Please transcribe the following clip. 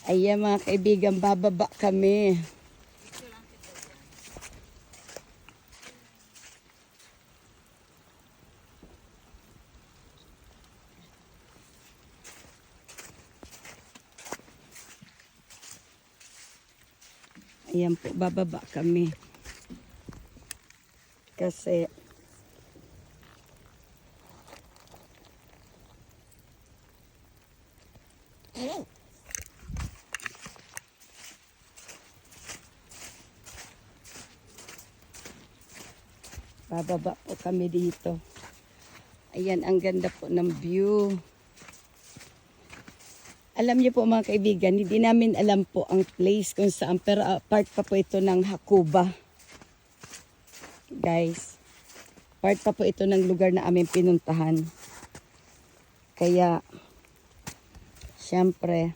Ayan mga kaibigan, bababa kami. Ayan po, bababa kami. Kasi bababa po kami dito. Ayan, ang ganda po ng view. Alam niyo po mga kaibigan, hindi namin alam po ang place kung saan, pero part pa po ito ng Hakuba. Guys, part pa po ito ng lugar na aming pinuntahan. Kaya, syempre,